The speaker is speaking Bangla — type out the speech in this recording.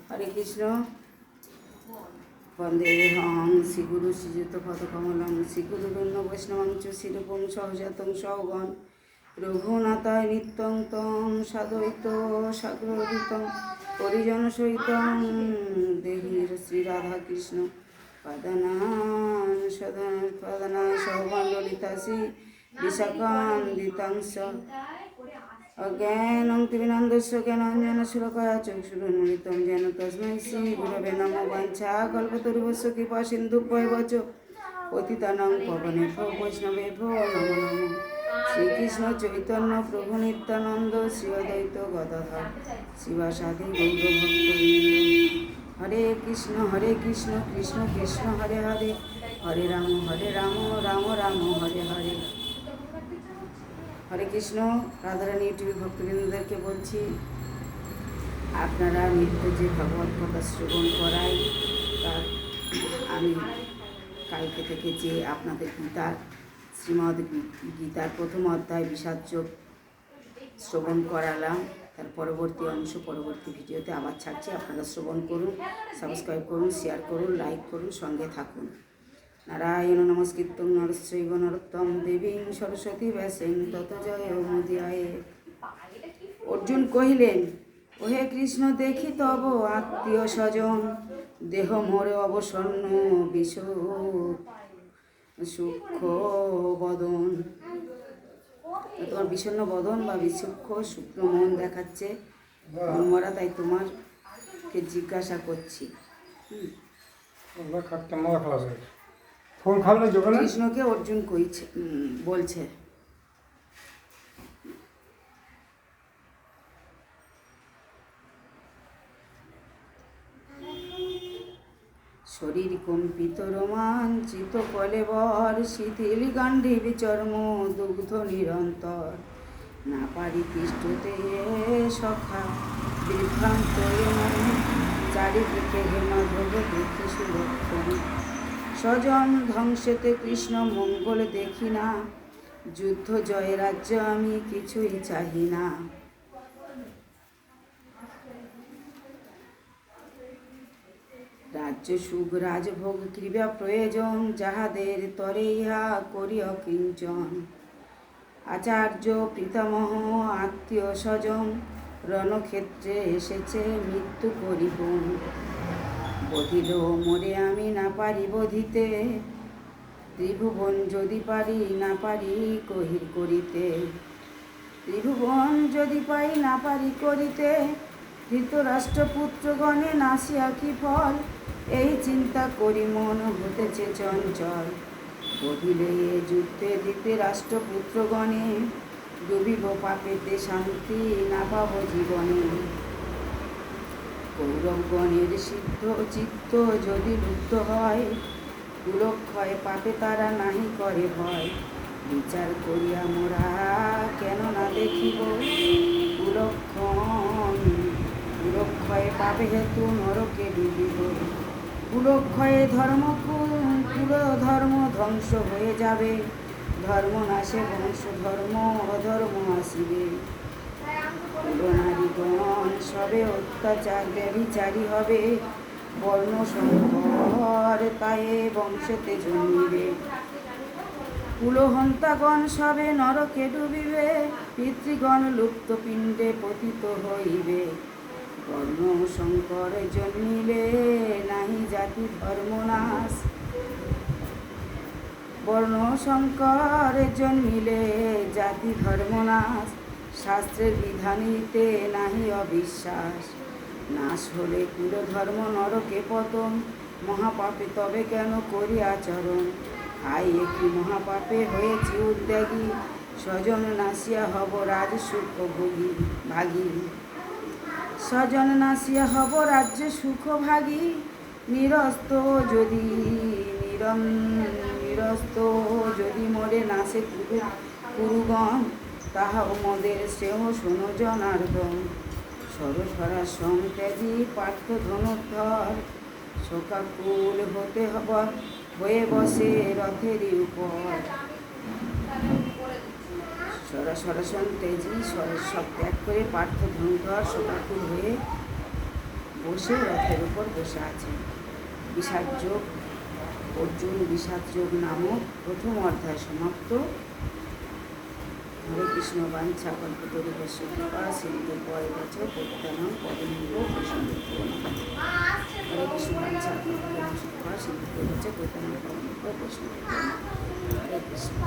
হরে কৃষ্ণ। বন্দেহং শ্রীগুরু শ্রীযুত পদকমলং শ্রীগুরুরণ্য বৈষ্ণবং চ শ্রীরূপং সহজাতং সহগণ রঘুনাথায় নিত্যং তং সাদ্বৈত সাগ্রহিতং পরিজন সহিতং দেহির শ্রীরাধাকৃষ্ণ পদানায় সহগণ ললিতাসি বিশাখান্বিতাংশ অজ্ঞানং তিমিনান্দস্য জ্ঞানাঞ্জনশূলকয়া চক্ষুরুন্মিলিतं येन तस्मै श्रीगुरवे नमः। वाञ्छाकल्पतरुभ्यश्च कृपासिन्धुभ्यैव च पतितानां पावनेभ्यो वैष्णवेभ्यो नमो नमः। श्रीकृष्ण चैतन्य प्रभु नित्यानंद श्री अद्वैत गदाधर शिवासादि गौरभक्तवृन्द। हरे कृष्ण कृष्ण कृष्ण हरे हरे, हरे राम राम राम हरे हरे। হরে কৃষ্ণ। রাধারানী ইউটিউব ভক্তবৃন্দদেরকে বলছি, আপনারা নিত্য যে ভগবত কথা শ্রবণ করাই, তার আমি কালকে থেকে যে আপনাদের শ্রীমদ্ গীতার প্রথম অধ্যায় বিষাদযোগ শ্রবণ করালাম, তার পরবর্তী অংশ পরবর্তী ভিডিওতে আবার ছাড়ছি। আপনারা শ্রবণ করুন, সাবস্ক্রাইব করুন, শেয়ার করুন, লাইক করুন, সঙ্গে থাকুন। নারায়ণ নমস্কৃত্যং নরশ্চৈব নরোত্তম দেবীং সরস্বতী ব্যাসেন তত জয় মুদিয়ায়ে। অর্জুন কহিলেন, ওহে কৃষ্ণ, দেখি তব আত্মীয় স্বজন দেহ মোরে অবসন্ন বিষ সূক্ষ্ম বদন। তোমার বিষণ্ণ বদন বা বিসূক্ষ্ম শুক্র মন দেখাচ্ছে, মনমরা, তাই তোমারকে জিজ্ঞাসা করছি। কৃষ্ণকে অর্জুন বলছে। শরীর কম্পিত রোমাঞ্চিত কলেবর শিথিল গান্ডীব চর্ম দুগ্ধ নিরন্তর না পারি তিষ্ঠতে সখা বিভ্রান্ত চারিদিকে হে মাধব দেখি সুলক্ষণ স্বজন ধ্বংসেতে কৃষ্ণ মঙ্গল দেখি না যুদ্ধ জয় রাজ্য আমি কিছুই চাহি না। রাজ্য সুখ রাজভোগ ক্রীড়া প্রয়োজন যাহাদের তরে ইহা করিও কিঞ্চন। আচার্য পিতামহ আত্মীয় স্বজন রণক্ষেত্রে এসেছে মৃত্যু করিবন। বধিল মোরে আমি না পারি বধিতে ত্রিভুবন যদি পারি না পারি কহির করিতে। ত্রিভুবন যদি পাই না পারি করিতে ধৃতরাষ্ট্রপুত্রগণে নাসিয়া কি ফল এই চিন্তা করি মন হতেছে চঞ্চল। বধিলে যুদ্ধে ধৃতরাষ্ট্রপুত্রগণে ডুবিব পাপেতে শান্তি না পাব জীবনে। কৌরবগণের সিদ্ধ চিত্ত যদি লুপ্ত হয় কুলক্ষয় পাপে তারা নাহি করে ভয়। বিচার করিয়া মোরা কেন না দেখিব কুলক্ষয়ে পাপে হেতু নরকে ডুবিব। কুলক্ষয়ে ধর্ম ধ্বংস হয়ে যাবে, ধর্ম নাশে বংশ ধর্ম অধর্ম আসিবে। নারীগণ সবে অত্যাচার ব্যভিচারী হবে, বর্ণ সংকর তায়ে বংশেতে জন্মিবে। কুলহন্তাগণ সবে নরকে ডুবিবে, পিতৃগণ লুপ্ত পিণ্ডে পতিত হইবে। বর্ণ সংকর জন্মিলে নাহি জাতি ধর্মনাশ, বর্ণ সংকর জন্মিলে জাতি ধর্মনাশ। শাস্ত্রের বিধানিতে নাহি অবিশ্বাস, নাশ হলে কুলধর্ম নরকে পতন। মহাপাপে তবে কেন করি আচরণ, আই একই মহাপাপে হয়েছি উদ্যোগী। স্বজন নাসিয়া হব রাজ সুখ ভাগী, স্বজন নাসিয়া হব রাজ্য সুখ ভাগী। নিরস্ত যদি মোরে নাসে কুরুগণ, তাহাও মোদের শ্রেয় শোনো জনার্দন। সরসরা সংত্যাগী পার্থ ধনুর্ধর, শোকাকুল হয়ে বসে রথেরই উপর। সরাসন তেজি সব ত্যাগ করে পার্থ ধনুধর শোকাকুল হয়ে বসে রথের উপর বসে আছে। বিষাদ যোগ অর্জুন বিষাদ যোগ নামক প্রথম অধ্যায় সমাপ্ত। হরে কৃষ্ণ বাঞ্ছা কল্পতরুভ্যশ্চ কৃপা সিন্ধু পয়বচ পতিতানাং পবনেভ্যো বৈষ্ণবেভ্যো নমঃ। হরে কৃষ্ণ বাঞ্ছা কল্পতরুভ্যশ্চ কৃপা সিন্ধু পয়বচ পতিতানাং পবনেভ্যো বৈষ্ণবেভ্যো নমঃ। হরে কৃষ্ণ।